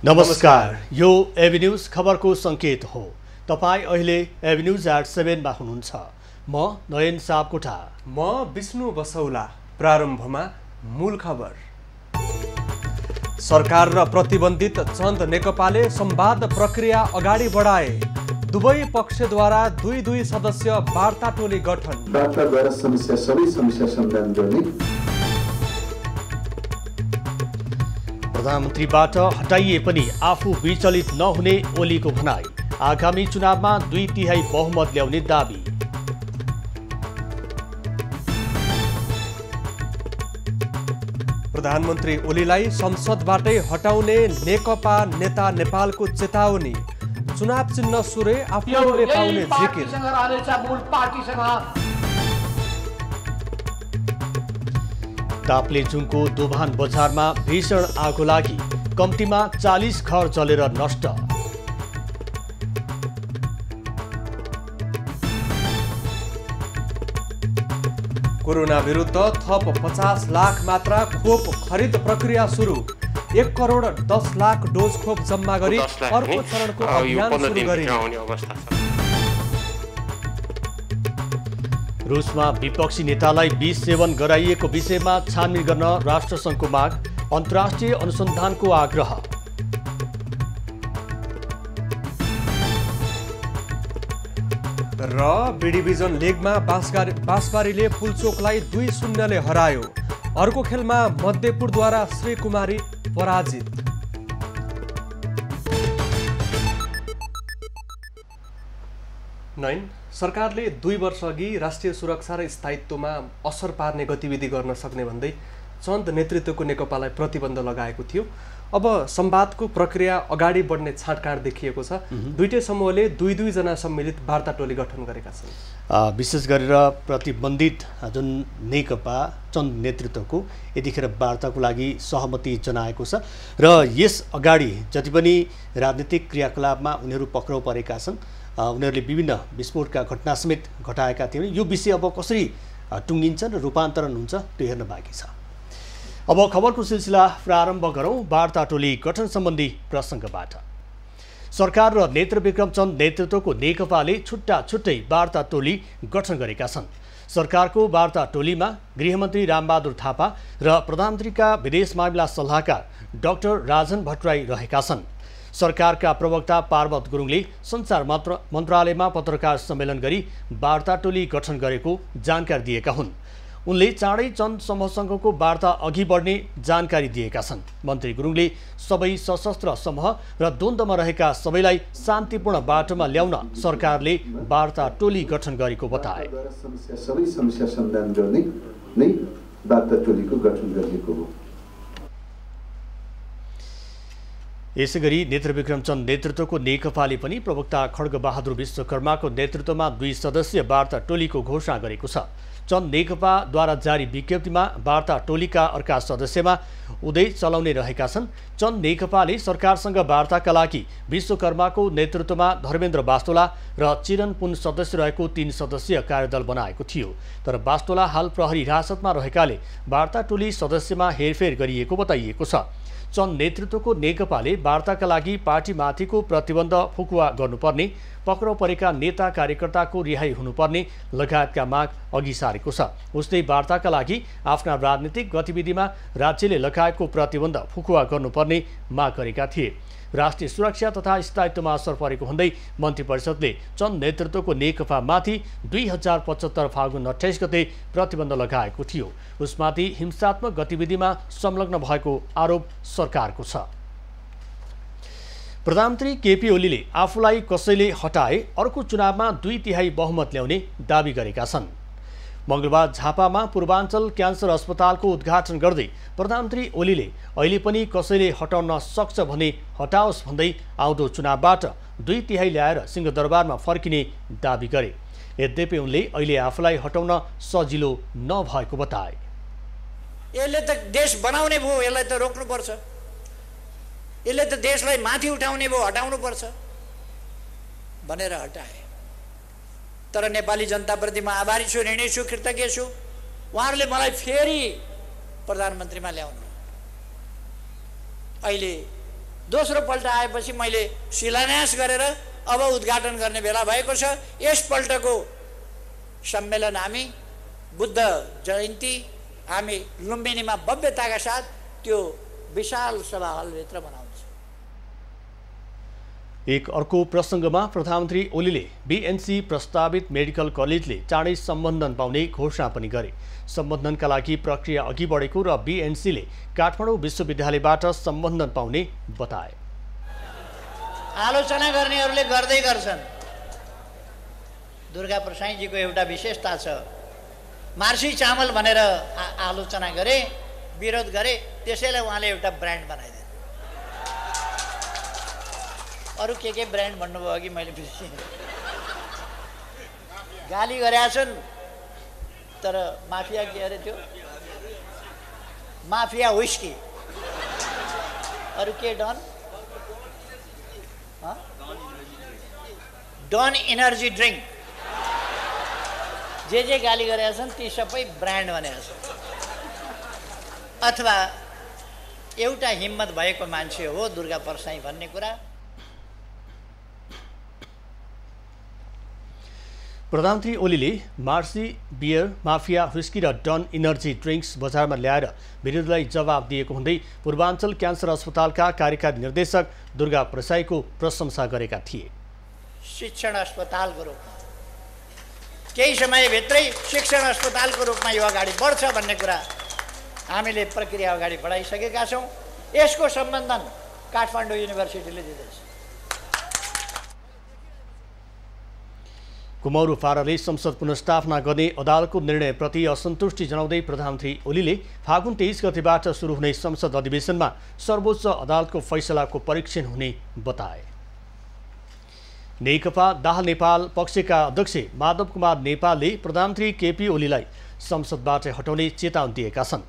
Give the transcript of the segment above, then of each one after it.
नमस्कार, यो AB news खबरको संकेत हो। तपाई अहिले एबी न्यूज एट 7 मा हुनुहुन्छ। म नयन सापकोटा। म विष्णु बसौला। प्रारम्भमा मूल खबर। सरकार र प्रतिबन्धित चन्द नेकपाले संवाद प्रक्रिया अगाडि बढाए। दुवै पक्षद्वारा दुई सदस्य वार्ता टोली गठन। वार्ताद्वारा सबै समस्या समाधान गर्ने। प्रधानमन्त्रीबाट हटाइए पनि आफू विचलित नहुने ओलीको भनाई। आगामी चुनावमा 2/3 बहुमत ल्याउने दाबी। प्रधानमन्त्री ओलीलाई संसदबाटै हटाउने नेकपा नेता नेपालको चेतावनी। चुनाव चिन्ह सुरे आफूले पाउने जिकिर। ताप्लेजुङको दोभान बजारमा भीषण आगो लागि। कम्तीमा 40 घर जलेर नष्ट। कोरोना विरुद्ध थप 50 लाख मात्रा खोप खरिद प्रक्रिया सुरु। 1 करोड 10 लाख डोज खोप जम्मा गरी अर्को चरणको अभियान सुरु गरिने। रुसमा विपक्षी नेतालाई विष सेवन गराइएको विषयमा छानबिन गर्न राष्ट्रसङ्घको माग। अन्तर्राष्ट्रिय अनुसन्धानको आग्रह। र बी डिभिजन लिगमा बाँसबारीले पुल्चोकलाई 2-0 हरायो। अर्को खेलमा मध्यपुरद्वारा श्रीकुमारी पराजित। सरकारले 2 वर्ष अघि राष्ट्रिय सुरक्षा र स्थायित्वमा असर पार्ने गतिविधि गर्न सक्ने भन्दै चन्द नेतृत्वको नेकपालाई प्रतिबन्ध लगाएको थियो। अब संवादको प्रक्रिया अगाडि बढ्ने छाँटकाँट देखिएको छ। दुईटै समूहले 2 जना सम्मिलित वार्ता टोली गठन गरेका छन्। विशेष गरेर प्रतिबन्धित जुन नेकपा चन्द नेतृत्वको यतिखेर वार्ताको लागि सहमति जनाएको छ र यस अगाडि जति पनि राजनीतिक क्रियाकलापमा उनीहरू पक्राउ परेका छन्, उनीहरूले विभिन्न विस्फोटका घटना समेत घटाएका थिए। यो विषय अब कसरी टुङ्गिन्छ र रूपान्तरण हुन्छ त्यो हेर्न बाँकी छ। अब खबरको सिलसिला प्रारम्भ गरौँ वार्ता टोली गठन सम्बन्धी प्रसङ्गबाट। सरकार र नेत्रविक्रम चन्द नेतृत्वको नेकपाले छुट्टै वार्ता टोली गठन गरेका छन्। सरकारको वार्ता टोलीमा गृहमन्त्री रामबहादुर थापा र प्रधानमन्त्रीका विदेश मामिला सल्लाहकार डाक्टर राजन भट्टराई रहेका छन्। सरकारका प्रवक्ता पार्वत गुरुङले सञ्चार मन्त्रालयमा पत्रकार सम्मेलन गरी वार्ता टोली गठन गरेको जानकारी दिएका हुन्। उनले चाँडै चन्द समूहसँगको वार्ता अघि बढ्ने जानकारी दिएका छन्। मन्त्री गुरुङले सबै सशस्त्र समूह र द्वन्द्वमा रहेका सबैलाई शान्तिपूर्ण बाटोमा ल्याउन सरकारले वार्ता टोली गठन गरेको बताए। सबै समस्या समाधान गर्ने नै वार्ता टोलीको गठन गरिएको हो। यसैगरी नेत्रविक्रम चन्द नेतृत्वको नेकपाले पनि प्रवक्ता खड्गबहादुर विश्वकर्माको नेतृत्वमा 2 सदस्यीय वार्ता टोलीको घोषणा गरेको छ। चन्द नेकपाद्वारा जारी विज्ञप्तिमा वार्ता टोलीका अर्का सदस्यमा उदय चलाउने रहेका छन्। चन्द नेकपाले सरकारसँग वार्ताका लागि विश्वकर्माको नेतृत्वमा धर्मेन्द्र बास्तोला र चिरन पुन सदस्य रहेको 3 सदस्यीय कार्यदल बनाएको थियो। तर बास्तोला हाल प्रहरी हिरासतमा रहेकाले वार्ता टोली सदस्यमा हेरफेर गरिएको बताइएको छ। चन्द नेतृत्वको नेकपाले वार्ताका लागि पार्टीमाथिको प्रतिबन्ध फुकुवा गर्नुपर्ने, पक्राउ परेका नेता कार्यकर्ताको रिहाई हुनुपर्ने लगायतका माग अघि सारेको छ। उस्तै वार्ताका लागि आफ्ना राजनीतिक गतिविधिमा राज्यले लगाएको प्रतिबन्ध फुकुवा गर्नुपर्ने माग गरेका थिए। राष्ट्रिय सुरक्षा तथा स्थायित्वमा असर परेको भन्दै मन्त्री परिषदले चन्द नेतृत्वको नेकपामाथि 2075 फागुन 28 गते प्रतिबन्ध लगाएको थियो। उसमाथि हिंसात्मक गतिविधिमा संलग्न भएको आरोप सरकारको छ। प्रधानमन्त्री केपी ओलीले आफूलाई कसैले हटाए अर्को चुनावमा 2/3 बहुमत ल्याउने दाबी गरेका छन्। मंगलबार झापामा पूर्वाञ्चल क्यान्सर अस्पतालको उद्घाटन गर्दै प्रधानमन्त्री ओलीले अहिले पनि कसैले हटाउन सक्छ भने हटाओस् भन्दै आउँदो चुनावबाट 2/3 ल्याएर सिंहदरबारमा फर्किने दाबी गरे। यद्यपि उनले अहिले आफूलाई हटाउन सजिलो नभएको बताए। यसले त देश बनाउने भयो, यसलाई त रोक्नुपर्छ। यसले त देशलाई माथि उठाउने भयो, हटाउनुपर्छ भनेर हटाए। तर नेपाली जनताप्रति म आभारी छु, ऋणी छु, कृतज्ञ छु। उहाँहरूले मलाई फेरि प्रधानमन्त्रीमा ल्याउनु। अहिले दोस्रो पल्ट आएपछि मैले शिलान्यास गरेर अब उद्घाटन गर्ने बेला भएको छ। यसपल्टको सम्मेलन हामी बुद्ध जयन्ती हामी लुम्बिनीमा भव्यताका साथ त्यो विशाल सभा हलभित्र बनाउँछ। एक अर्को प्रसङ्गमा प्रधानमन्त्री ओलीले बीएनसी प्रस्तावित मेडिकल कलेजले चाँडै सम्बन्धन पाउने घोषणा पनि गरे। सम्बन्धनका लागि प्रक्रिया अघि बढेको र बीएनसीले काठमाडौँ विश्वविद्यालयबाट सम्बन्धन पाउने बताए। आलोचना गर्नेहरूले गर्दै गर्छन्। दुर्गा प्रसाईजीको एउटा विशेषता छ, मार्सी चामल भनेर आलोचना गरे, विरोध गरे, त्यसैलाई उहाँले एउटा ब्रान्ड बनाइदिए। अरू के ब्रान्ड भन्नुभयो कि मैले बिर्सेँ। गाली गरेका छन्, तर माफिया के अरे त्यो माफिया व्हिस्की, अरू के डन डन इनर्जी ड्रिङ्क, जे गाली गरेका छन् ती सबै ब्रान्ड भनेका छन्। अथवा एउटा हिम्मत भएको मान्छे हो दुर्गा प्रसाई भन्ने कुरा। प्रधानमन्त्री ओलीले मार्सी बियर, माफिया व्हिस्की र डन इनर्जी ड्रिङ्क्स बजारमा ल्याएर विरोधीलाई जवाब दिएको हुँदै पूर्वाञ्चल क्यान्सर अस्पतालका कार्यकारी निर्देशक दुर्गा प्रसाईको प्रशंसा गरेका थिए। शिक्षण अस्पतालको रूपमा केही समयभित्रै शिक्षण अस्पतालको रूपमा यो अगाडि बढ्छ भन्ने कुरा हामीले प्रक्रिया अगाडि बढाइसकेका छौँ। यसको सम्बन्धन काठमाडौँ युनिभर्सिटीले दिँदैछ। कुमाउरो फाराले संसद पुनर्स्थापना गर्ने अदालतको निर्णयप्रति असन्तुष्टि जनाउँदै प्रधानमन्त्री ओलीले फागुन 23 गतेबाट सुरु हुने संसद अधिवेशनमा सर्वोच्च अदालतको फैसलाको परीक्षण हुने बताए। नेकपा दाहाल नेपाल पक्षका अध्यक्ष माधव कुमार नेपालले प्रधानमन्त्री केपी ओलीलाई संसदबाट हटाउने चेतावनी दिएका छन्।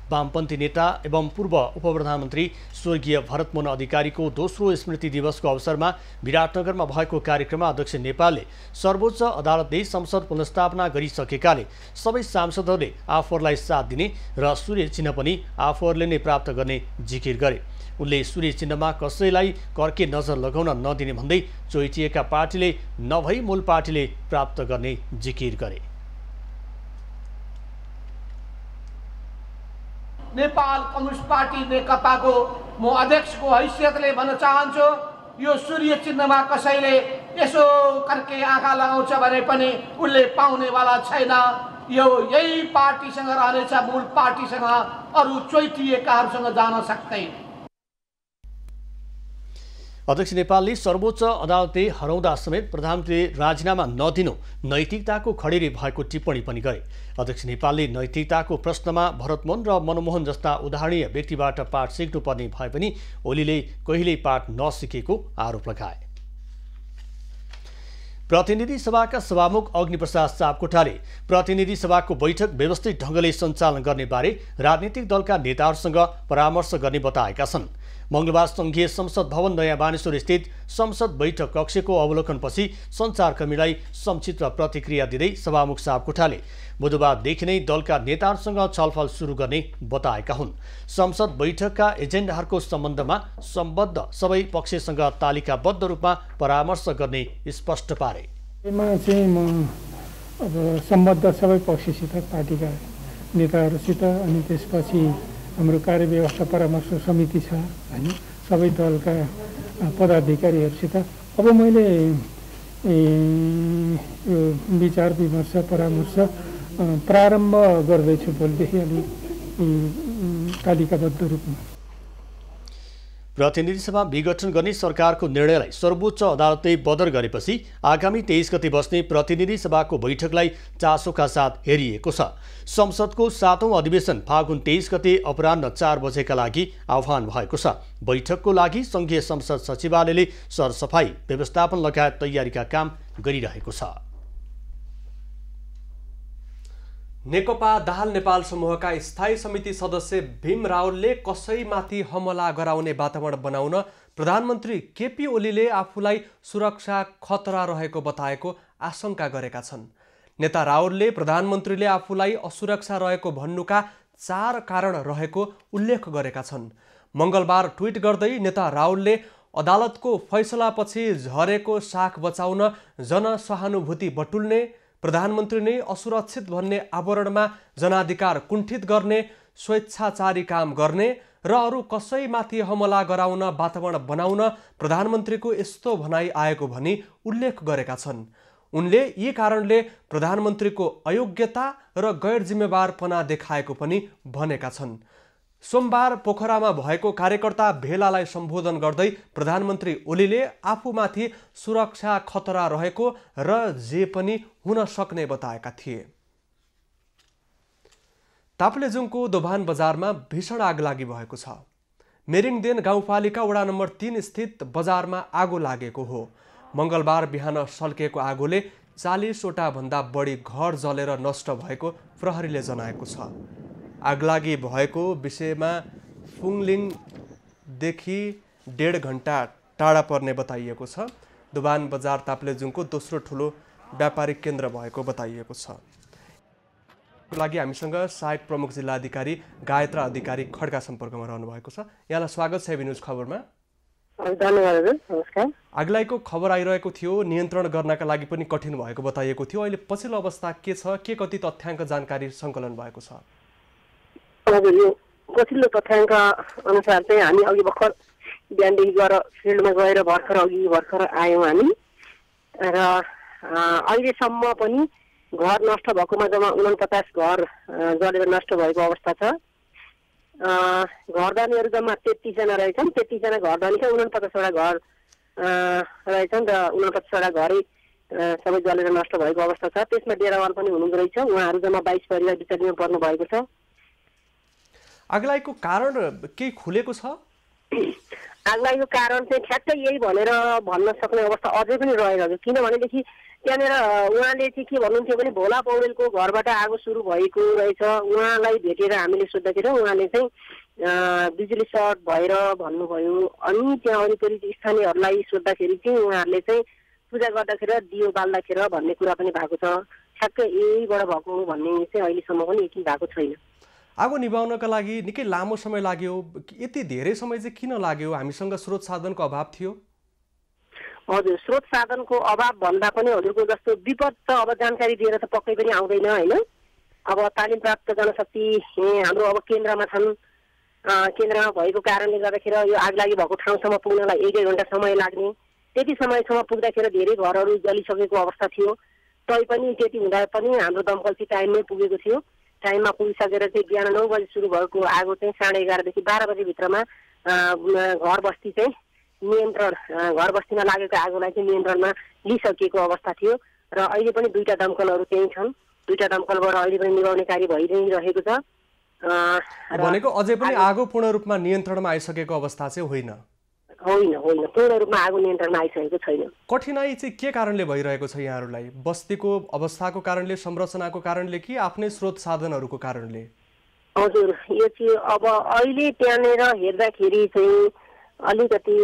वामपन्थी नेता एवं पूर्व उपप्रधानमन्त्री स्वर्गीय भरतमोहन अधिकारीको दोस्रो स्मृति दिवसको अवसरमा विराटनगरमा भएको कार्यक्रममा अध्यक्ष नेपालले सर्वोच्च अदालतले संसद पुनर्स्थापना गरिसकेकाले सबै सांसदहरूले आफूहरूलाई साथ दिने र सूर्य चिन्ह पनि आफूहरूले नै प्राप्त गर्ने जिकिर गरे। उनले सूर्य चिन्हमा कसैलाई कर्के नजर लगाउन नदिने भन्दै चोइटिएका पार्टीले नभई मूल पार्टीले प्राप्त गर्ने जिकिर गरे। नेपाल कम्युनिस्ट पार्टी नेकपाको म अध्यक्षको हैसियतले भन्न चाहन्छु, यो सूर्य चिन्हमा कसैले यसो कर्के आँखा लगाउँछ भने पनि उसले पाउनेवाला छैन। यो यही पार्टीसँग रहनेछ, मूल पार्टीसँग, अरू चोइटिएकाहरूसँग जान सक्दैन। अध्यक्ष नेपालले सर्वोच्च अदालतले हराउँदा समेत प्रधानमन्त्रीले राजीनामा नदिनु नैतिकताको खडेरी भएको टिप्पणी पनि गरे। अध्यक्ष नेपालले नैतिकताको प्रश्नमा भरतमोहन र मनमोहन जस्ता उदाहरणीय व्यक्तिबाट पाठ सिक्नुपर्ने भए पनि ओलीले कहिल्यै पाठ नसिकेको आरोप लगाए। प्रतिनिधि सभाका सभामुख अग्निप्रसाद सापकोटाले प्रतिनिधि सभाको बैठक व्यवस्थित ढङ्गले सञ्चालन गर्ने बारे राजनीतिक दलका नेताहरूसँग परामर्श गर्ने बताएका छन्। मंगलबार संघीय संसद भवन नयाँ बानेश्वर स्थित संसद बैठक कक्षको अवलोकनपछि सञ्चारकर्मीलाई संक्षिप्त प्रतिक्रिया दिँदै सभामुख सापकोटाले बुधबारदेखि नै दलका नेताहरूसँग छलफल सुरु गर्ने बताएका हुन्। संसद बैठकका एजेन्डाहरूको सम्बन्धमा सम्बद्ध सबै पक्षसँग तालिकाबद्ध रूपमा परामर्श गर्ने स्पष्ट पारे। म अब सम्बद्ध सबै पक्षसित, पार्टीका नेताहरूसित, अनि त्यसपछि हाम्रो कार्यव्यवस्था परामर्श समिति छ हैन, सबै दलका पदाधिकारीहरूसित अब मैले विचार विमर्श परामर्श प्रारम्भ गर्दैछु भोलिदेखि अलिक तालिकाबद्ध रूपमा। प्रतिनिधि सभा विघटन गर्ने सरकारको निर्णयलाई सर्वोच्च अदालतले बदर गरेपछि आगामी 23 गते बस्ने प्रतिनिधि सभाको बैठकलाई चासोका साथ हेरिएको छ। संसदको 7औं अधिवेशन फागुन 23 गते अपराह्न 4 बजेका लागि आह्वान भएको छ। बैठकको लागि संघीय संसद सचिवालयले सरसफाई, व्यवस्थापन लगायत तयारीका काम गरिरहेको छ। नेकपा दाहाल नेपाल समूहका स्थायी समिति सदस्य भीम रावलले कसैमाथि हमला गराउने वातावरण बनाउन प्रधानमन्त्री केपी ओलीले आफूलाई सुरक्षा खतरा रहेको बताएको आशंका गरेका छन्। नेता रावलले प्रधानमन्त्रीले आफूलाई असुरक्षा रहेको भन्नुका 4 कारण रहेको उल्लेख गरेका छन्। मङ्गलबार ट्विट गर्दै नेता राउलले अदालतको फैसलापछि झरेको साख बचाउन जनसहानुभूति बटुल्ने, प्रधानमन्त्री नै असुरक्षित भन्ने आवरणमा जनाधिकार कुण्ठित गर्ने, स्वेच्छाचारी काम गर्ने र अरू कसैमाथि हमला गराउन वातावरण बनाउन प्रधानमन्त्रीको यस्तो भनाइ आएको भनी उल्लेख गरेका छन्। उनले यी कारणले प्रधानमन्त्रीको अयोग्यता र गैर जिम्मेवारपना देखाएको पनि भनेका छन्। सोमबार पोखरामा भएको कार्यकर्ता भेलालाई सम्बोधन गर्दै प्रधानमन्त्री ओलीले आफूमाथि सुरक्षा खतरा रहेको र जे पनि हुन सक्ने बताएका थिए। ताप्लेजुङको दोभान बजारमा भीषण आगलागी भएको छ। मेरिङदेन गाउँपालिका वडा नम्बर 3 स्थित बजारमा आगो लागेको हो। मङ्गलबार बिहान सल्किएको आगोले 40वटा भन्दा बढी घर जलेर नष्ट भएको प्रहरीले जनाएको छ। आगलागी भएको विषयमा फुङलिङदेखि 1.5 घण्टा टाढा पर्ने बताइएको छ। दोभान बजार ताप्लेजुङको दोस्रो ठुलो व्यापारिक केन्द्र भएको बताइएको छ। लागि हामीसँग सहायक प्रमुख जिल्ला अधिकारी गायत्रा अधिकारी खड्का सम्पर्कमा रहनु भएको छ। यहाँलाई स्वागत छ न्युज खबरमा। धन्यवाद। नमस्कार। आगलागीको खबर आइरहेको थियो, नियन्त्रण गर्नका लागि पनि कठिन भएको बताइएको थियो। अहिले पछिल्लो अवस्था के छ, के कति तथ्याङ्क जानकारी सङ्कलन भएको छ? हजुर, यो पछिल्लो तथ्याङ्क अनुसार चाहिँ हामी अघि भर्खर बिहानदेखि गएर फिल्डमा गएर भर्खर आयौँ हामी र अहिलेसम्म पनि घर नष्ट भएकोमा जम्मा 49 घर जलेर नष्ट भएको अवस्था छ। घरदानीहरू जम्मा 33 जना रहेछन्। 33 जना घरदानीका 49वटा घर रहेछन् र 49वटा घरै सबै जलेर नष्ट भएको अवस्था छ। त्यसमा डेरावाल पनि हुनुहुँदो रहेछ। उहाँहरू जम्मा 22 परिवार बिचरीमा पर्नु भएको छ। आगलागीको कारण केही खुलेको छ? आगलागीको कारण चाहिँ ठ्याक्कै यही भनेर भन्न सक्ने अवस्था अझै पनि रहेको छ। किनभनेदेखि त्यहाँनिर उहाँले चाहिँ के भन्नुहुन्थ्यो भने भोला पौडेलको घरबाट आगो सुरु भएको रहेछ। उहाँलाई भेटेर हामीले सोद्धाखेरि उहाँले चाहिँ बिजुली सर्ट भएर भन्नुभयो। अनि त्यहाँ वरिपरि स्थानीयहरूलाई सोद्धाखेरि चाहिँ उहाँहरूले चाहिँ पूजा गर्दाखेरि दियो बाल्दाखेरि भन्ने कुरा पनि भएको छ। ठ्याक्कै यहीबाट भएको हो भन्ने चाहिँ अहिलेसम्म पनि यति भएको छैन। आगो निभाउनका लागि निकै लामो समय लाग्यो। यति धेरै समय चाहिँ किन लाग्यो? हामीसँग स्रोत साधनको अभाव थियो? हजुर, स्रोत साधनको अभाव भन्दा पनि हजुरको जस्तो विपद त अब जानकारी दिएर त पक्कै पनि आउँदैन होइन। अब तालिम प्राप्त जनशक्ति हाम्रो अब केन्द्रमा छन्। केन्द्रमा भएको कारणले गर्दाखेरि यो आगलागी भएको ठाउँसम्म पुग्नलाई 1-1 घण्टा समय लाग्ने। त्यति समयसम्म पुग्दाखेरि धेरै घरहरू जलिसकेको अवस्था थियो। तैपनि त्यति हुँदा पनि हाम्रो दमकल चाहिँ टाइममै पुगेको थियो। टाइममा पुगिसकेर चाहिँ बिहान 9 बजी सुरु भएको आगो चाहिँ 11:30 देखि 12 बजीभित्रमा घर बस्ती चाहिँ नियन्त्रण, घर बस्तीमा लागेको आगोलाई चाहिँ नियन्त्रणमा लिइसकेको अवस्था थियो र अहिले पनि 2टा दमकलहरू त्यही छन्। 2टा दमकलबाट अहिले पनि निभाउने कार्य भइरहेको छ। भनेको अझै पनि आगो पूर्ण रूपमा नियन्त्रणमा आइसकेको अवस्था चाहिँ होइन? होइन, पूर्ण रूपमा आगो नियन्त्रणमा आइसकेको छैन। कठिनाई चाहिँ के कारणले भइरहेको छ यहाँहरूलाई? बस्तीको अवस्थाको कारणले, संरचनाको कारणले कि आफ्नै स्रोत साधनहरूको कारणले? हजुर, यो चाहिँ अब अहिले त्यहाँनिर हेर्दाखेरि चाहिँ अलिकति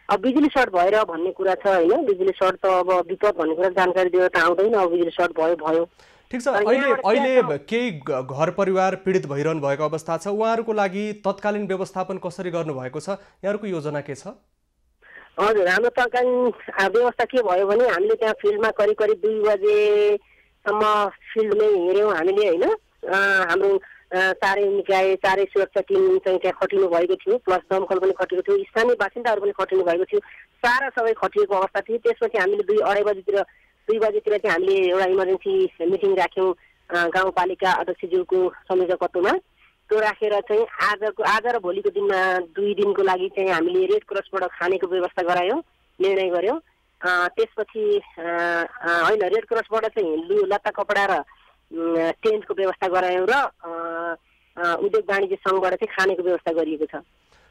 अब बिजुली सर्ट भएर भन्ने कुरा छ होइन। बिजुली सर्ट त अब विपद भन्ने कुरा जानकारी दिएर त आउँदैन। अब बिजुली सर्ट भयो। ठिक छ। अहिले केही घर परिवार पीडित भइरहनु भएको अवस्था छ। उहाँहरूको लागि तत्कालीन व्यवस्थापन कसरी गर्नुभएको छ? यहाँहरूको योजना के छ? हजुर, हाम्रो तत्कालीन व्यवस्था के भयो भने हामीले त्यहाँ फिल्डमा करिब 2 बजेसम्म फिल्डमै हिँड्यौँ हामीले होइन। हाम्रो चारै निकाय, चारै सुरक्षा टिम चाहिँ त्यहाँ खटिनु भएको थियो। प्लस दमकल पनि खटेको थियो। स्थानीय बासिन्दाहरू पनि खटिनु भएको थियो। सारा सबै खटिएको अवस्था थियो। त्यसपछि हामीले 2 बजीतिर चाहिँ हामीले एउटा इमर्जेन्सी मिटिङ राख्यौँ गाउँपालिका अध्यक्षज्यूको संयोजकत्वमा। त्यो राखेर चाहिँ आज र भोलिको दिनमा 2 दिनको लागि चाहिँ हामीले रेड क्रसबाट खानेको व्यवस्था गरायौँ, निर्णय गऱ्यौँ। त्यसपछि होइन, रेड क्रसबाट चाहिँ लत्ता कपडा र टेन्टको व्यवस्था गरायौँ र उद्योग वाणिज्य सङ्घबाट चाहिँ खानेको व्यवस्था गरिएको छ।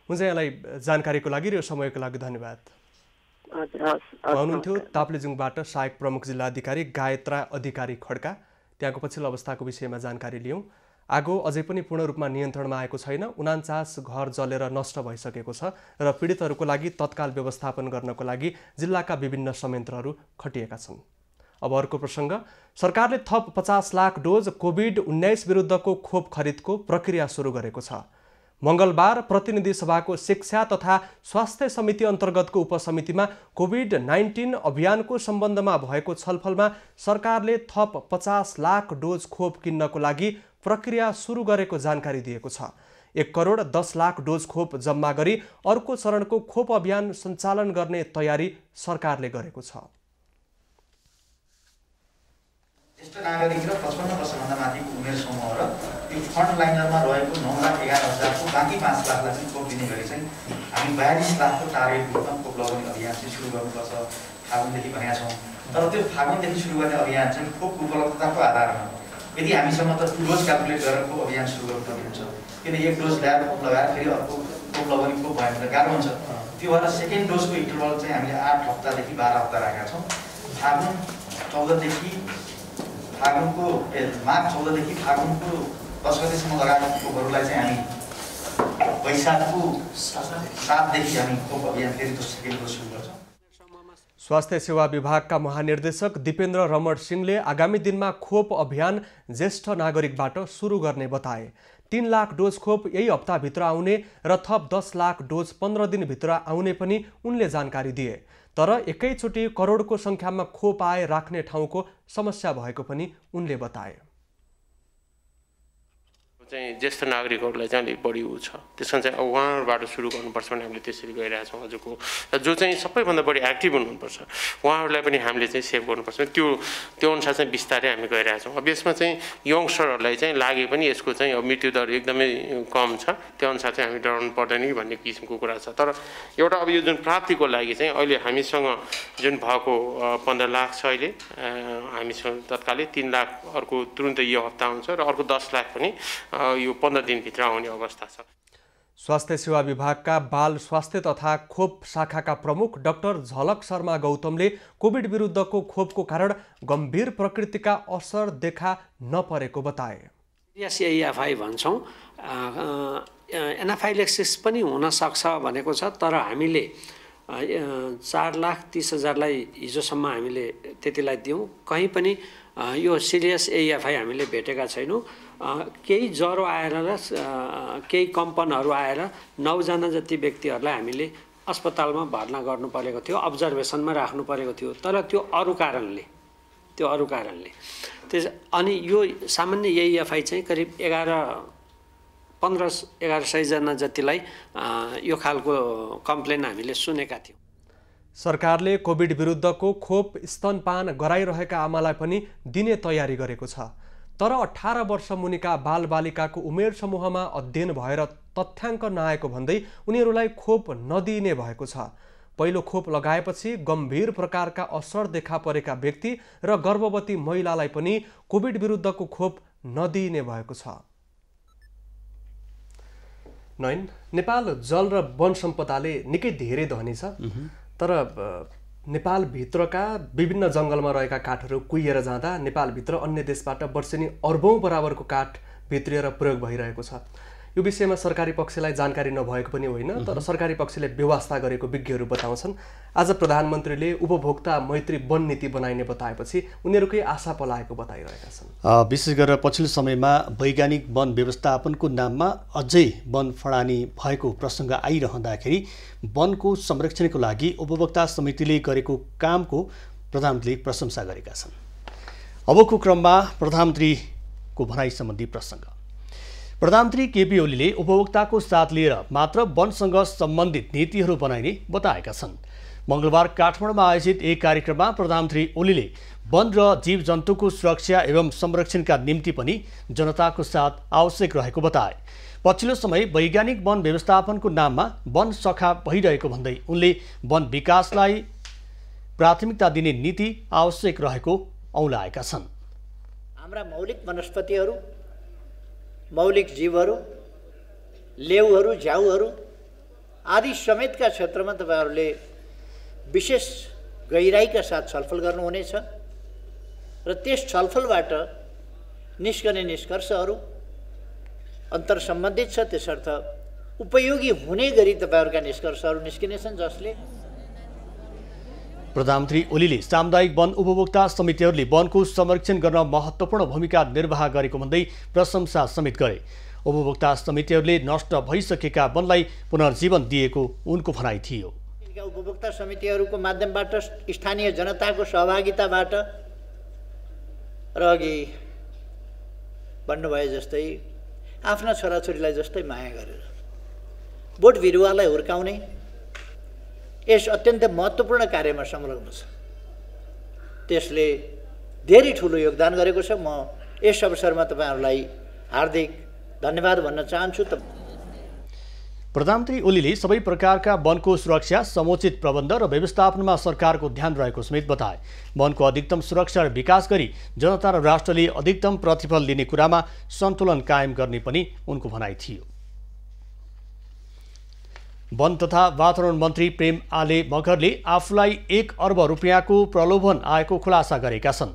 हुन्छ, यहाँलाई जानकारीको लागि र समयको लागि धन्यवाद। हुनुहुन्थ्यो ताप्लेजुङबाट सहायक प्रमुख जिल्ला अधिकारी गायत्रा अधिकारी खड्का। त्यहाँको पछिल्लो अवस्थाको विषयमा जानकारी लियौँ। आगो अझै पनि पूर्ण रूपमा नियन्त्रणमा आएको छैन। 49 घर जलेर नष्ट भइसकेको छ र पीडितहरूको लागि तत्काल व्यवस्थापन गर्नको लागि जिल्लाका विभिन्न संयन्त्रहरू खटिएका छन्। अब अर्को प्रसङ्ग, सरकारले थप 50 लाख डोज कोभिड-19 विरुद्धको खोप खरिदको प्रक्रिया सुरु गरेको छ। मङ्गलबार प्रतिनिधि सभाको शिक्षा तथा स्वास्थ्य समिति अन्तर्गतको उपसमितिमा कोभिड-19 अभियानको सम्बन्धमा भएको छलफलमा सरकारले थप 50 लाख डोज खोप किन्नको लागि प्रक्रिया सुरु गरेको जानकारी दिएको छ। 1 करोड 10 लाख डोज खोप जम्मा गरी अर्को चरणको खोप अभियान सञ्चालन गर्ने तयारी सरकारले गरेको छ। ज्येष्ठ नागरिक र 55 वर्षभन्दा माथिको उमेर समूह र यो फ्रन्ट लाइनरमा रहेको 9,11,000 को बाँकी 5 लाखलाई चाहिँ खोप दिने गरी चाहिँ हामी 42 लाखको टार्गेट रूपमा खोप लगाउने अभियान चाहिँ सुरु गर्नुपर्छ फागुनदेखि भनेका छौँ। तर त्यो फागुनदेखि सुरु गर्ने अभियान चाहिँ खोप उपलब्धताको आधारमा यदि हामीसँग त डोज क्यालकुलेट गरेर खोप अभियान सुरु गर्नुपर्ने हुन्छ, किन 1 डोज ल्याएर खोप लगाएर फेरि अर्को खोप लगाउने खोप भयो भने गाह्रो हुन्छ। त्यो भएर सेकेन्ड डोजको इन्टरभल चाहिँ हामीले 8 हप्तादेखि 12 हप्ता राखेका छौँ। फागुन 14 देखि फागुनको माघ 14 देखि फागुनको 10 गतेसम्म लगाएका खोपहरूलाई चाहिँ हामी वैशाखको 7 देखि हामी खोप अभियान फेरि सेकेन्ड डोज सुरु गर्छौँ। स्वास्थ्य सेवा विभागका महानिर्देशक दिपेन्द्र रमण सिंहले आगामी दिनमा खोप अभियान ज्येष्ठ नागरिकबाट सुरु गर्ने बताए। 3 लाख डोज खोप यही हप्ताभित्र आउने र थप 10 लाख डोज 15 दिनभित्र आउने पनि उनले जानकारी दिए। तर एकैचोटि करोडको संख्यामा खोप आए राख्ने ठाउँको समस्या भएको पनि उनले बताए। चाहिँ ज्येष्ठ नागरिकहरूलाई चाहिँ अलिक बढी उ छ, त्यसमा चाहिँ उहाँहरूबाट सुरु गर्नुपर्छ भने हामीले त्यसरी गइरहेछौँ। हजुरको जो चाहिँ सबैभन्दा बढी एक्टिभ हुनुपर्छ उहाँहरूलाई पनि हामीले चाहिँ सेभ गर्नुपर्छ। त्यो अनुसार चाहिँ बिस्तारै हामी गइरहेछौँ। अब यसमा चाहिँ यङ्स्टरहरूलाई चाहिँ लागे पनि यसको चाहिँ अब मृत्युदर एकदमै कम छ, त्यो अनुसार चाहिँ हामी डराउनु पर्दैन कि भन्ने किसिमको कुरा छ। तर एउटा अब यो जुन प्राप्तिको लागि चाहिँ अहिले हामीसँग जुन भएको 15 लाख छ, अहिले हामीसँग तत्कालै 3 लाख अर्को तुरुन्तै यो हप्ता हुन्छ र अर्को 10 लाख पनि यो 15 दिनभित्र आउने अवस्था छ। स्वास्थ्य सेवा विभागका बाल स्वास्थ्य तथा खोप शाखाका प्रमुख डाक्टर झलक शर्मा गौतमले कोभिड विरुद्धको खोपको कारण गम्भीर प्रकृतिका असर देखा नपरेको बताए। एएफआई भन्छौँ, एनाफाइलेक्सिस पनि हुन सक्छ भनेको छ, तर हामीले 4,30,000लाई हिजोसम्म हामीले त्यतिलाई दियौँ। कहीँ पनि यो सिरियस एएफआई हामीले भेटेका छैनौँ। केही ज्वरो आएर र केही कम्पनहरू आएर 9 जना जति व्यक्तिहरूलाई हामीले अस्पतालमा भर्ना गर्नु परेको थियो, अब्जर्भेसनमा राख्नु परेको थियो। तर त्यो अरू कारणले अनि यो सामान्य एएफआई चाहिँ करिब 1100 जना जतिलाई यो खालको कम्प्लेन हामीले सुनेका थियौँ। सरकारले कोभिड विरुद्धको खोप स्तनपान गराइरहेका आमालाई पनि दिने तयारी गरेको छ। तर 18 वर्ष मुनिका बालबालिकाको उमेर समूहमा अध्ययन भएर तथ्याङ्क नआएको भन्दै उनीहरूलाई खोप नदिइने भएको छ। पहिलो खोप लगाएपछि गम्भीर प्रकारका असर देखा परेका व्यक्ति र गर्भवती महिलालाई पनि कोभिड विरुद्धको खोप नदिइने भएको छ। नयन, नेपाल जल र वन सम्पदाले निकै धेरै धनी छ, तर नेपालभित्रका विभिन्न जङ्गलमा रहेका काठहरू कुहिएर जाँदा नेपालभित्र अन्य देशबाट वर्षेनी अर्बौं बराबरको काठ भित्रिएर प्रयोग भइरहेको छ। यो विषयमा सरकारी पक्षलाई जानकारी नभएको पनि होइन, तर सरकारी पक्षले व्यवस्था गरेको विज्ञहरू बताउँछन्। आज प्रधानमन्त्रीले उपभोक्ता मैत्री वन नीति बनाइने बताएपछि उनीहरूकै आशा पलाएको बताइरहेका छन्। विशेष गरेर पछिल्लो समयमा वैज्ञानिक वन व्यवस्थापनको नाममा अझै वन फडानी भएको प्रसङ्ग आइरहँदाखेरि वनको संरक्षणको लागि उपभोक्ता समितिले गरेको कामको प्रधानमन्त्रीले प्रशंसा गरेका छन्। अबको क्रममा प्रधानमन्त्रीको भनाइ सम्बन्धी प्रसङ्ग। प्रधानमन्त्री केपी ओलीले उपभोक्ताको साथ लिएर मात्र वनसँग सम्बन्धित नीतिहरू बनाइने बताएका छन्। मङ्गलबार काठमाडौँमा आयोजित एक कार्यक्रममा प्रधानमन्त्री ओलीले वन र जीवजन्तुको सुरक्षा एवं संरक्षणका निम्ति पनि जनताको साथ आवश्यक रहेको बताए। पछिल्लो समय वैज्ञानिक वन व्यवस्थापनको नाममा वन सखा भइरहेको भन्दै उनले वन विकासलाई प्राथमिकता दिने नीति आवश्यक रहेको औँल्याएका छन्। हाम्रा मौलिक वनस्पतिहरू, मौलिक जीवहरू, लेउहरू, झ्याउहरू आदि समेतका क्षेत्रमा तपाईहरूले विशेष गहिराईका साथ छलफल गर्नुहुनेछ र त्यस छलफलबाट निस्कने निष्कर्षहरू अन्तर्सम्बन्धित छ, त्यसर्थ उपयोगी हुने गरी तपाईहरूका निष्कर्षहरू निस्किनेछन्, जसले प्रधानमन्त्री ओलीले सामुदायिक वन उपभोक्ता समितिहरूले वनको संरक्षण गर्न महत्त्वपूर्ण भूमिका निर्वाह गरेको भन्दै प्रशंसा समेत गरे। उपभोक्ता समितिहरूले नष्ट भइसकेका वनलाई पुनर्जीवन दिएको उनको भनाइ थियो। उपभोक्ता समितिहरूको माध्यमबाट स्थानीय जनताको सहभागिताबाट र अघि भन्नुभए जस्तै आफ्ना छोराछोरीलाई जस्तै माया गरेर बोट बिरुवालाई हुर्काउने यस अत्यन्त महत्त्वपूर्ण कार्यमा संलग्न छ। त्यसले धेरै ठुलो योगदान गरेको छ। म यस अवसरमा तपाईँहरूलाई हार्दिक धन्यवाद भन्न चाहन्छु। प्रधानमन्त्री ओलीले सबै प्रकारका वनको सुरक्षा, समुचित प्रबन्ध र व्यवस्थापनमा सरकारको ध्यान रहेको समेत बताए। वनको अधिकतम सुरक्षा र विकास गरी जनता र राष्ट्रले अधिकतम प्रतिफल लिने कुरामा सन्तुलन कायम गर्ने पनि उनको भनाइ थियो। वन तथा वातावरण मन्त्री प्रेम आले मगरले आफूलाई 1 अर्ब रुपियाँको प्रलोभन आएको खुलासा गरेका छन्।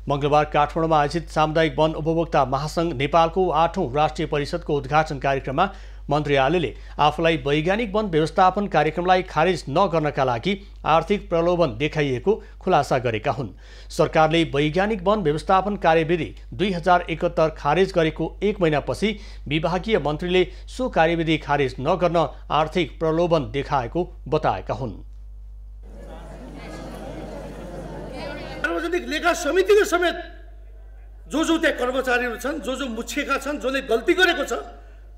मंगलबार काठमाडौँमा आयोजित सामुदायिक वन उपभोक्ता महासंघ नेपालको 8औं राष्ट्रिय परिषदको उद्घाटन कार्यक्रममा मन्त्री आलेले आफूलाई वैज्ञानिक वन व्यवस्थापन कार्यक्रमलाई खारेज नगर्नका लागि आर्थिक प्रलोभन देखाइएको खुलासा गरेका हुन्। सरकारले वैज्ञानिक वन व्यवस्थापन कार्यविधि 2071 खारेज गरेको 1 महिनापछि विभागीय मन्त्रीले सो कार्यविधि खारेज नगर्न आर्थिक प्रलोभन देखाएको बताएका हुन्। सार्वजनिक लेखा समितिले समेत जो त्यहाँ कर्मचारीहरू छन्, जो मुछिएका छन्, जसले गल्ती गरेको छ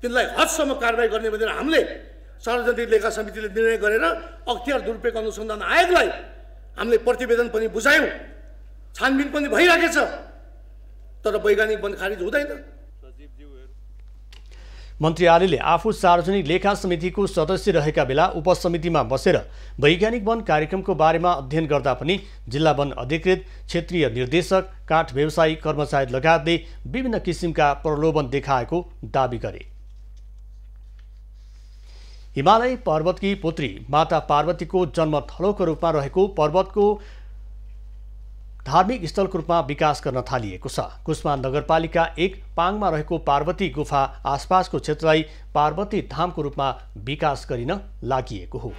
तिनलाई हदसम्म कारबाही गर्ने भनेर हामीले सार्वजनिक लेखा समितिले निर्णय गरेर अख्तियार दुरुपयोग अनुसन्धान आयोगलाई हामीले प्रतिवेदन पनि बुझायौँ, छानबिन पनि भइरहेको छ, तर वैज्ञानिक वन खारिज हुँदैन। मन्त्री आलेले आफू सार्वजनिक लेखा समितिको सदस्य रहेका बेला उपसमितिमा बसेर वैज्ञानिक वन कार्यक्रमको बारेमा अध्ययन गर्दा पनि जिल्ला वन अधिकृत, क्षेत्रीय निर्देशक, काठ व्यवसायी कर्मचारी लगायतले विभिन्न किसिमका प्रलोभन देखाएको दावी गरे। हिमालय पर्वतकी पुत्री माता पार्वतीको जन्मथलोको रूपमा रहेको पर्वतको धार्मिक स्थलको रूपमा विकास गर्न थालिएको छ। कुस्मा नगरपालिका 1 पाङमा रहेको पार्वती गुफा आसपासको क्षेत्रलाई पार्वती धामको रूपमा विकास गरिन लागिएको हो।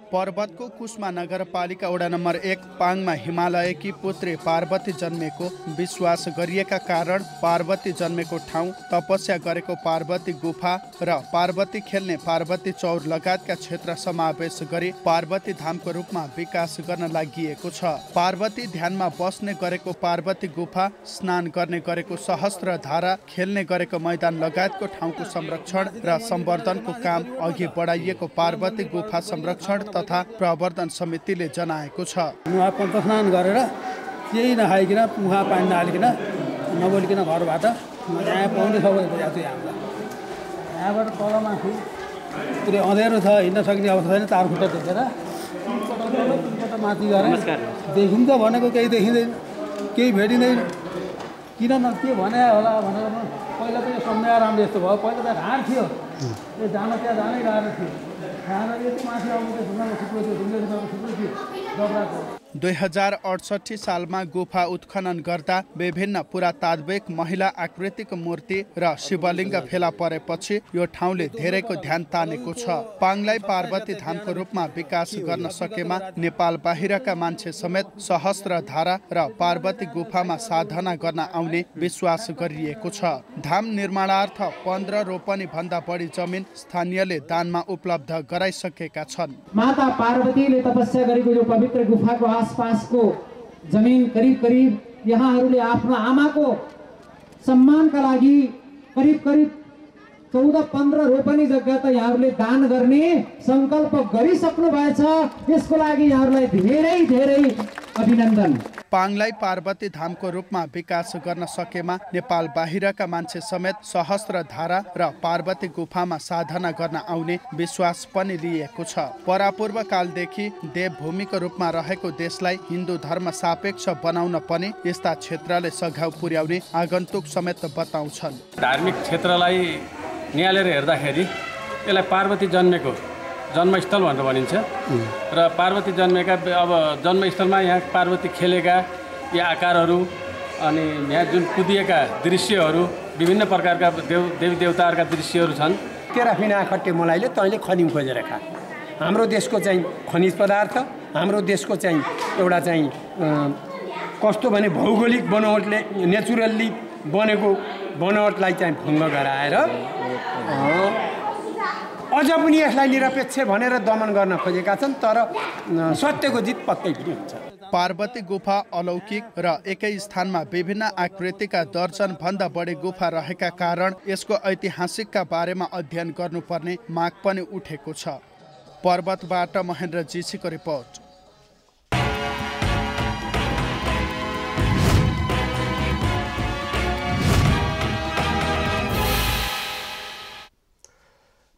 पर्वतको कुस्मा नगरपालिका वडा नम्बर 1 पाङमा हिमालयकी पुत्री पार्वती जन्मेको विश्वास गरिएका कारण पार्वती जन्मेको ठाउँ, तपस्या गरेको पार्वती गुफा र पार्वती खेल्ने पार्वती चौर लगायतका क्षेत्र समावेश गरी पार्वती धामको रूपमा विकास गर्न लागिएको छ। पार्वती ध्यानमा बस्ने गरेको पार्वती गुफा, स्नान गर्ने गरेको सहस्त्र धारा, खेल्ने गरेको मैदान लगायतको ठाउँको संरक्षण र सम्वर्धनको काम अघि बढाइएको पार्वती गुफा संरक्षण तथा प्रवर्धन समितिले जनाएको छ। नुहा पन्त स्नान गरेर केही नखाइकन, मुखा पानी नहालिकन, नबोलिकन घरबाट यहाँ पाउने सबै गएको छु। यहाँबाट तल माथि पुरै अँधेरो छ, हिँड्न सक्ने अवस्था छैन, तार खुट्टा टेकेर माथि गएर देखिन्छ भनेको केही देखिँदैन, केही भेटिँदैन। किन न के भने होला भनेर पहिला त यो सम्झाएर राम्रो यस्तो भयो। पहिला त ढाड थियो, यो जान त्यहाँ जानै गाह्रो थियो। 2068 सालमा गुफा उत्खनन गर्दा विभिन्न पुरातात्विक महिला आकृतिको मूर्ति र शिवलिङ्ग फेला परेपछि यो ठाउँले धेरैको ध्यान तानेको छ। पाङलाई पार्वती धामको रूपमा विकास गर्न सकेमा नेपाल बाहिरका मान्छे समेत सहस्त्र धारा र पार्वती गुफामा साधना गर्न आउने विश्वास गरिएको छ। धाम निर्माणार्थ 15 रोपनी भन्दा बढी जमिन स्थानीयले दानमा उपलब्ध गराइसकेका छन्। माता पार्वतीले तपस्या गरेको यो पवित्र गुफाको आसपासको जमिन करिब यहाँहरूले आफ्नो आमाको सम्मानका लागि करिब 14-15 रोपनी जग्गा त यहाँहरूले दान गर्ने संकल्प गरिसक्नु भएछ। यसको लागि यहाँहरूलाई धेरै अभिनन्दन। पाङलाई पार्वती धामको रूपमा विकास गर्न सकेमा नेपाल बाहिरका मान्छे समेत सहस्त्र धारा र पार्वती गुफामा साधना गर्न आउने विश्वास पनि लिएको छ। परापूर्व कालदेखि देवभूमिको रूपमा रहेको देशलाई हिन्दू धर्म सापेक्ष बनाउन पनि यस्ता क्षेत्रले सघाउ पुर्याउने आगन्तुक समेत बताउँछन्। धार्मिक क्षेत्रलाई निहालेर हेर्दाखेरि यसलाई पार्वती जन्मेको जन्मस्थल भनेर भनिन्छ र पार्वती जन्मेका अब जन्मस्थलमा यहाँ पार्वती खेलेका यी आकारहरू अनि यहाँ जुन कुदिएका दृश्यहरू विभिन्न प्रकारका देवी देवताहरूका दृश्यहरू छन्। तेरा फिना खट्टे मलाइले तैँले खनिम खोजेर खा। हाम्रो देशको चाहिँ खनिज पदार्थ, हाम्रो देशको चाहिँ एउटा चाहिँ कस्तो भने भौगोलिक बनावटले नेचुरल्ली बनेको बनावटलाई चाहिँ भङ्ग गराएर अझ पनि यसलाई निरपेक्ष भनेर दमन गर्न खोजेका छन्, तर सत्यको जित पक्कै पनि हुन्छ। पार्वती गुफा अलौकिक र एकै स्थानमा विभिन्न आकृतिका दर्जनभन्दा बढी गुफा रहेका कारण यसको ऐतिहासिकका बारेमा अध्ययन गर्नुपर्ने माग पनि उठेको छ। पर्वतबाट महेन्द्र जीसीको रिपोर्ट।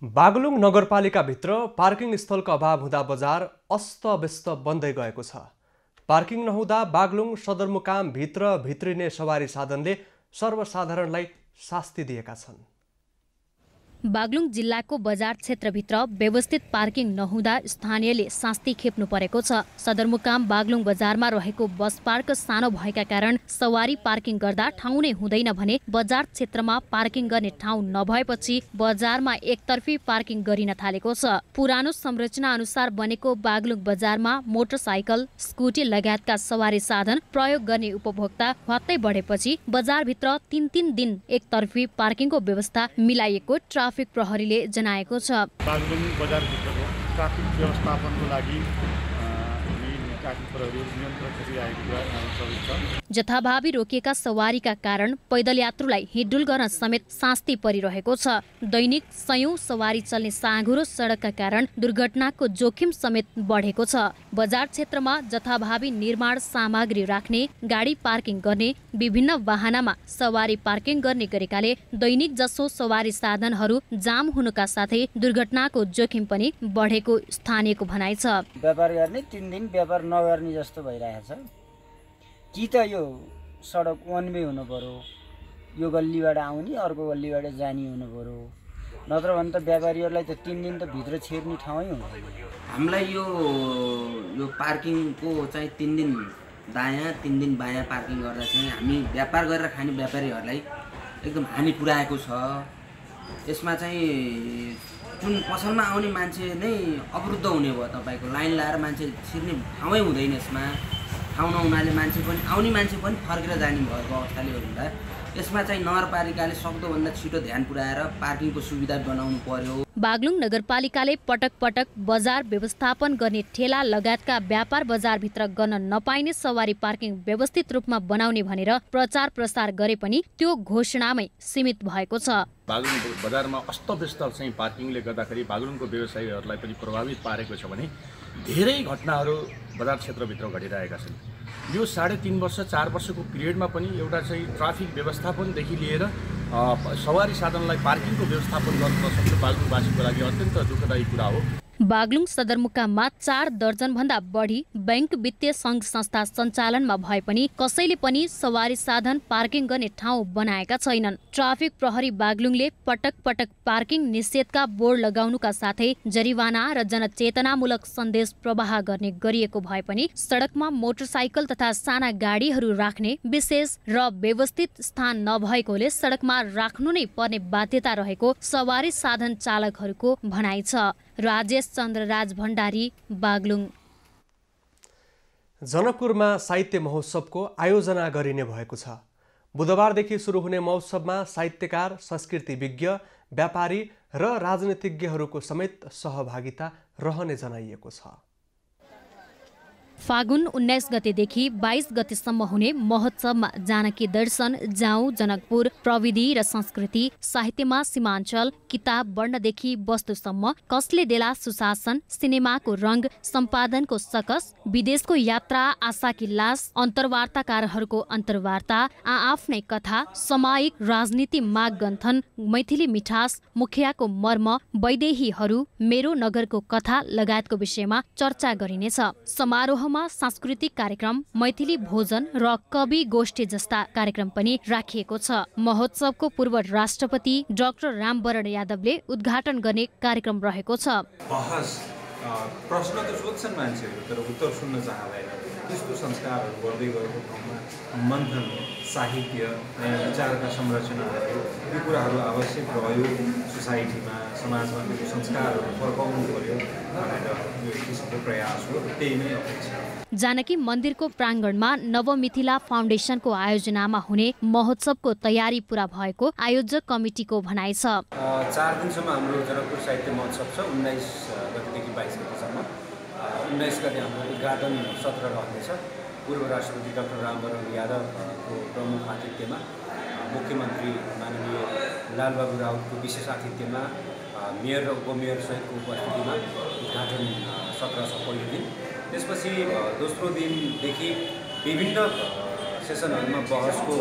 बागलुङ नगरपालिकाभित्र पार्किङ स्थलको अभाव हुँदा बजार अस्तव्यस्त बन्दै गएको छ। पार्किङ नहुँदा बागलुङ सदरमुकाम भित्र भित्रिने सवारी साधनले सर्वसाधारणलाई शास्ति दिएका छन्। बागलुङ जिल्लाको बजार क्षेत्रभित्र व्यवस्थित पार्किङ नहुँदा स्थानीयले शास्ति खेप्नु परेको छ। सदरमुकाम बागलुङ बजारमा रहेको बस पार्क सानो भएका कारण सवारी पार्किङ गर्दा ठाउँ नै हुँदैन भने बजार क्षेत्रमा पार्किङ गर्ने ठाउँ नभएपछि बजारमा एकतर्फी पार्किङ गरिन थालेको छ। पुरानो संरचना अनुसार बनेको बागलुङ बजारमा मोटरसाइकल, स्कुटी लगायतका सवारी साधन प्रयोग गर्ने उपभोक्ता हत्तै बढेपछि बजारभित्र 3 दिन एकतर्फी पार्किङको व्यवस्था मिलाइएको ट्राफिक प्रहरीले जनाएको छ। बागलुङ बजारभित्रको ट्राफिक व्यवस्थापनको लागि ट्राफिक प्रहरी नियन्त्रण गरिरहेको कुरा छ। जथाभावी रोकिएका सवारीका कारण पैदल यात्रुलाई हिँडडुल गर्न समेत शास्ति परिरहेको छ। दैनिक सयौं सवारी चल्ने साँघुरो सडकका कारण दुर्घटनाको जोखिम समेत बढेको छ। बजार क्षेत्रमा जथाभावी निर्माण सामग्री राख्ने, गाडी पार्किङ गर्ने, विभिन्न वाहनामा सवारी पार्किङ गर्ने गरेकाले दैनिक जसो सवारी साधनहरू जाम हुनुका साथै दुर्घटनाको जोखिम पनि बढेको स्थानीयको भनाइ छ। व्यापार गर्ने 3 दिन व्यापार नगर्ने जस्तो भइरहेको छ। कि त यो सडक वन वे हुनु पर्यो, यो गल्लीबाट आउने अर्को गल्लीबाट जाने हुनु पर्यो, नत्र भने त व्यापारीहरूलाई त 3 दिन त भित्र छिर्ने ठाउँै हुँदैन। हामीलाई यो पार्किङको चाहिँ 3 दिन दायाँ 3 दिन बायाँ पार्किङ गर्दा चाहिँ हामी व्यापार गरेर खाने व्यापारीहरूलाई एकदम हानि पुर्याएको छ। यसमा चाहिँ जुन पसलमा आउने मान्छे नै अवरुद्ध हुने भयो। तपाईँको लाइन लाएर मान्छे छिर्ने ठाउँै हुँदैन। यसमा ठाउँ नहुनाले मान्छे पनि आउने मान्छे पनि फर्केर जाने भएको अवस्थाले हुँदा यसमा चाहिँ नगरपालिकाले सक्दोभन्दा छिटो ध्यान पुर्याएर पार्किङको सुविधा बनाउनु पर्यो। बागलुङ नगरपालिकाले पटक पटक बजार व्यवस्थापन गर्ने ठेला लगायतका व्यापार बजारभित्र गर्न नपाइने सवारी पार्किङ व्यवस्थित रूपमा बनाउने भनेर प्रचार प्रसार गरे पनि त्यो घोषणामै सीमित भएको छ। बागलुङ बजारमा अस्तव्यस्त चाहिँ पार्किङले गर्दाखेरि बागलुङको व्यवसायीहरूलाई पनि प्रभावित पारेको छ भने धेरै घटनाहरू बजार क्षेत्रभित्र घटिरहेका छन्। यो 3.5 वर्ष 4 वर्षको पिरियडमा पनि एउटा चाहिँ ट्राफिक व्यवस्थापनदेखि लिएर सवारी साधनलाई पार्किङको व्यवस्थापन गर्न नसक्नु बागलुङवासीको लागि अत्यन्त दुःखदायी कुरा हो। बागलुङ सदरमुकाममा 4 दर्जन भन्दा बढी बैंक वित्तीय संघ संस्था सञ्चालनमा भए पनि कसैले पनि सवारी साधन पार्किङ गर्ने ठाउँ बनाएका छैनन्। ट्राफिक प्रहरी बागलुङले पटक पटक पार्किङ निषेधका बोर्ड लगाउनुका साथै जरिवाना र जनचेतनामूलक सन्देश प्रवाह गर्ने गरिएको भए पनि सडकमा मोटरसाइकल तथा साना गाडीहरू राख्ने विशेष र व्यवस्थित स्थान नभएकोले सडकमा राख्नु नै पर्ने बाध्यता रहेको सवारी साधन चालकहरूको भनाइ छ। राजेश चन्द्र राज भण्डारी, बागलुङ। जनकपुरमा साहित्य महोत्सवको आयोजना गरिने भएको छ। बुधबारदेखि सुरु हुने महोत्सवमा साहित्यकार, संस्कृतिविज्ञ, व्यापारी र राजनीतिज्ञहरूको समेत सहभागिता रहने जनाइएको छ। फागुन 19 गतेदेखि 22 गतेसम्म हुने महोत्सवमा जानकी दर्शन, जाउँ जनकपुर, प्रविधि र संस्कृति, साहित्यमा सीमाञ्चल, किताब वर्णदेखि वस्तुसम्म, कसले देला सुशासन, सिनेमाको रंग, सम्पादनको सकस, विदेशको यात्रा, आशाकी लास, अन्तर्वार्ताकारहरूको अन्तर्वार्ता, आफ्नै कथा, सामायिक राजनीति माग गन्थन, मैथिली मिठास, मुखियाको मर्म, वैदेहीहरू, मेरो नगरको कथा लगायतको विषयमा चर्चा गरिनेछ। समारोह सांस्कृतिक कार्यक्रम, मैथिली भोजन र कवि गोष्ठी जस्ता कार्यक्रम पनि राखिएको छ। महोत्सवको पूर्व राष्ट्रपति डाक्टर रामवरण यादवले उद्घाटन गर्ने कार्यक्रम रहेको छ। बहस प्रश्न त सोध्छन् मान्छेहरू तर उत्तर सुन्न चाहँदैन। त्यस्तो संस्कारहरू बढ्दै गएको ठाउँमा मन्थन, साहित्य, विचारका संरचनाहरू यो कुराहरू आवश्यक रह्यो। सोसाइटीमा, समाजमा त्यो संस्कारहरू फर्काउनु पर्यो भनेर यो किसिमको प्रयास हो। त्यही नै अपेक्षा। जानकी मन्दिरको प्राङ्गणमा नवमिथिला फाउन्डेसनको आयोजनामा हुने महोत्सवको तयारी पूरा भएको आयोजक कमिटीको भनाइ छ। 4 दिनसम्म हाम्रो जनकपुर साहित्य महोत्सव छ, 19 गतेदेखि 22 गतेसम्म। 19 गते हाम्रो उद्घाटन सत्र रहनेछ। पूर्व राष्ट्रपति डाक्टर रामवरण यादवको प्रमुख आतिथ्यमा, मुख्यमन्त्री माननीय लालबाबु राउतको विशेष आतिथ्यमा, मेयर र उपमेयर सहितको उपस्थितिमा उद्घाटन सत्र छ पहिलो दिन। त्यसपछि दोस्रो दिनदेखि विभिन्न सेसनहरूमा बहसको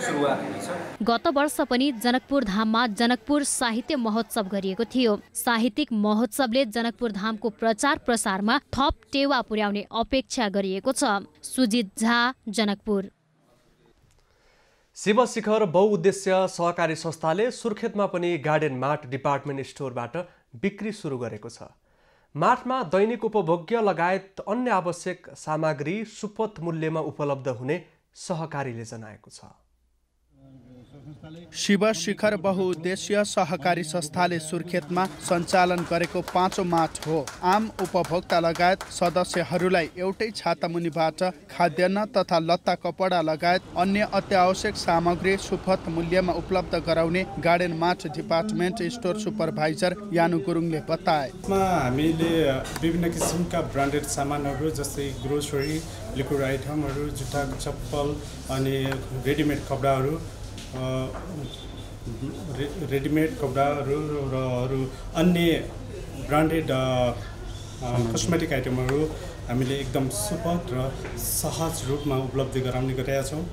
सुरुवात हुनेछ। गत वर्ष पनि जनकपुर धाममा जनकपुर साहित्य महोत्सव गरिएको थियो। साहित्यिक महोत्सवले जनकपुर धामको प्रचार प्रसारमा थप टेवा पुर्याउने अपेक्षा गरिएको छ। सुजित झा, जनकपुर। शिव शिखर बहुउद्देश्य सहकारी संस्थाले सुर्खेतमा पनि गार्डन मार्ट डिपार्टमेन्ट स्टोरबाट बिक्री सुरु गरेको छ। मार्टमा दैनिक उपभोग्य लगायत अन्य आवश्यक सामग्री सुपथ मूल्यमा उपलब्ध हुने सहकारीले जनाएको छ। शिव शिखर बहुउद्देश्य सहकारी संस्थाले सुर्खेतमा सञ्चालन गरेको 5औं मार्ट हो। आम उपभोक्ता लगायत सदस्यहरूलाई एउटै छातामुनिबाट खाद्यान्न तथा लत्ता कपडा लगायत अन्य अत्यावश्यक सामग्री सुपथ मूल्यमा उपलब्ध गराउने garden mart department store supervisor Yanu गुरुङले बताए। हामीले विभिन्न किसिमका ब्रान्डेड सामानहरू जस्तै ग्रोसरी, लिक्विड आइटमहरू, जुत्ता चप्पल अनि रेडिमेड कपडाहरू, र अरू अन्य ब्रान्डेड कस्मेटिक आइटमहरू हामीले एकदम सुपथ र सहज रूपमा उपलब्धि गराउने गरेका छौँ।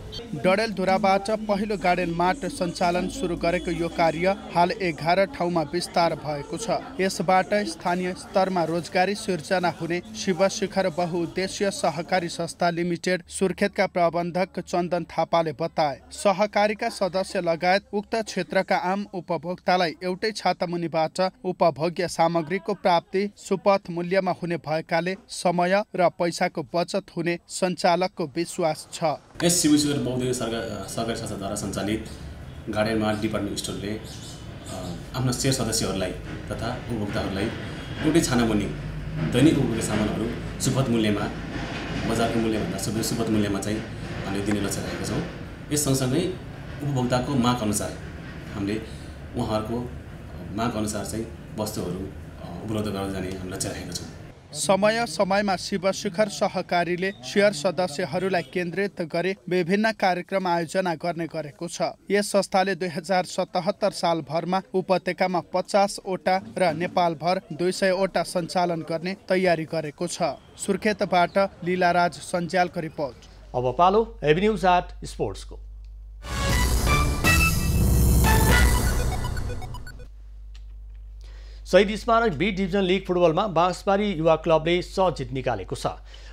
डडेलधुराबाट पहिलो गार्डन मार्ट सञ्चालन सुरु गरेको यो कार्य हाल 11 ठाउँमा विस्तार भएको छ। यसबाट स्थानीय स्तरमा रोजगारी सिर्जना हुने शिव शिखर बहुउद्देश्य सहकारी संस्था लिमिटेड सुर्खेतका प्रबन्धक चन्दन थापाले बताए। सहकारीका सदस्य लगायत उक्त क्षेत्रका आम उपभोक्तालाई एउटै छातामुनिबाट उपभोग्य सामग्रीको प्राप्ति सुपथ मूल्यमा हुने भएकाले समय र पैसाको बचत हुने सञ्चालकको विश्वास छ। यस शिव शिखर बहुउद्देश्य सहकारी संस्थाद्वारा सञ्चालित गार्डन मार्ट डिपार्टमेन्ट स्टोरले आफ्ना शेयर सदस्यहरूलाई तथा उपभोक्ताहरूलाई एउटै छानामुनि दैनिक उपभोग्य सामानहरू सुपथ मूल्यमा, बजारको मूल्यभन्दा सुपथ मूल्यमा चाहिँ हामीले दिने लक्ष्य राखेका छौँ। यस सँगसँगै उपभोक्ताको माग अनुसार हामीले उहाँहरूको माग अनुसार चाहिँ वस्तुहरू उपलब्ध गराउँदै जाने हामी लक्ष्य राखेका छौँ। समय समयमा शिव शिखर सहकारीले शेयर सदस्यहरूलाई केन्द्रित गरी विभिन्न कार्यक्रम आयोजना गर्ने गरेको छ। यस संस्थाले 2077 साल भरमा उपत्यकामा 50 वटा र नेपालभर 200 वटा सञ्चालन गर्ने तयारी गरेको छ। सुर्खेतबाट लीलाराज सञ्जालको रिपोर्ट। अब पालो एभिन्यूज एट स्पोर्ट्सको। शहीद स्मारक बी डिभिजन लिग फुटबलमा बाँसबारी युवा क्लबले 100 जित निकालेको छ।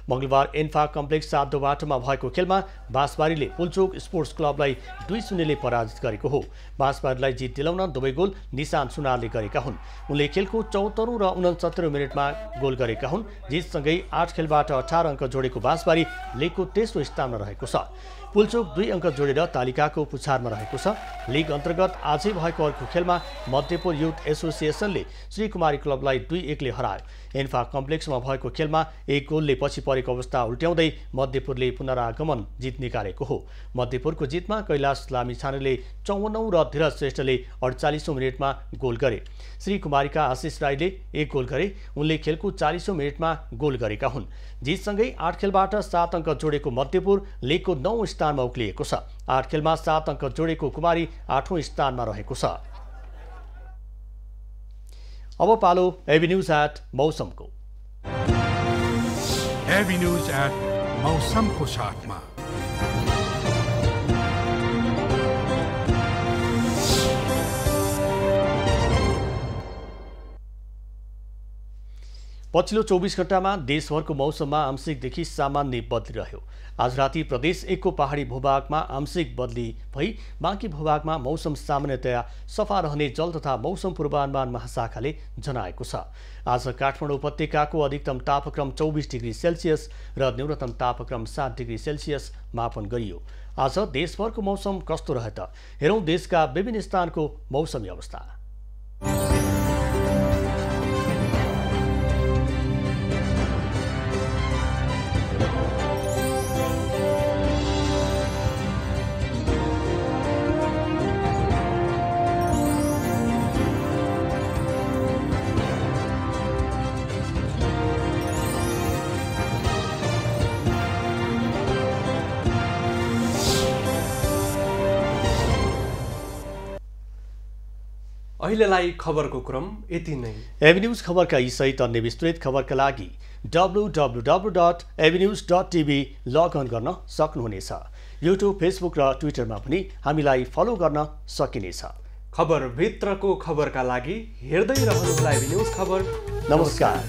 मंगलबार एन्फा कम्प्लेक्स 7 बाटोमा भएको खेलमा बाँसबारीले पुल्चोक स्पोर्ट्स क्लबलाई 2-0ले पराजित गरेको हो। बाँसबारीलाई जित दिलाउन दुवै गोल निशान सुनारले गरेका हुन्। उनले खेलको 74औं र 69औं मिनेटमा गोल गरेका हुन्। जितसँगै 8 खेलबाट 18 अङ्क जोडेको बाँसबारी लिगको तेस्रो स्थानमा रहेको छ। पुल्चोक 2 अङ्क जोडेर तालिकाको पुछारमा रहेको छ। लिग अन्तर्गत आजै भएको अर्को खेलमा मध्यपुर युथ एसोसिएसनले श्रीकुमारी क्लबलाई 2-1ले हरायो। एन्फा कम्प्लेक्समा भएको खेलमा 1 गोलले पछि परेको अवस्था उल्ट्याउँदै मध्यपुरले पुनरागमन जित निकालेको हो। मध्यपुरको जितमा कैलाश लामिछानेले 54औं र धीरज श्रेष्ठले 48औं मिनेटमा गोल गरे। श्रीकुमारीका आशिष राईले 1 गोल गरे। उनले खेलको 40औं मिनेटमा गोल गरेका हुन्। जितसँगै 8 खेलबाट 7 अङ्क जोडेको मध्यपुर लिगको 9औं स्थानमा उक्लिएको छ। 8 खेलमा 7 अङ्क जोडेको कुमारी 8औं स्थानमा रहेको छ। अब पालो एभिन्यूज एट मौसमको। एभिन्यूज एट मौसमको साथमा पछिल्लो 24 घण्टामा देशभरको मौसममा आंशिकदेखि सामान्य बदली रह्यो। आज राति प्रदेश 1 को पहाडी भूभागमा आंशिक बदली भई बाँकी भूभागमा मौसम सामान्यतया सफा रहने जल तथा मौसम पूर्वानुमान महाशाखाले जनाएको छ। आज काठमाडौँ उपत्यकाको अधिकतम तापक्रम 24 डिग्री सेल्सियस र न्यूनतम तापक्रम 7 डिग्री सेल्सियस मापन गरियो। आज देशभरको मौसम कस्तो रहे त हेरौँ देशका विभिन्न स्थानको मौसमी अवस्था। अहिलेलाई खबरको क्रम यति नै। एभिन्यूज खबरका यी सहित अन्य विस्तृत खबरका लागि www.avenews.tv लगअन गर्न सक्नुहुनेछ। युट्युब, फेसबुक र ट्विटरमा पनि हामीलाई फलो गर्न सकिनेछ। खबर भित्रको खबरका लागि हेर्दै रहनुहोला एभिन्यूज खबर। नमस्कार।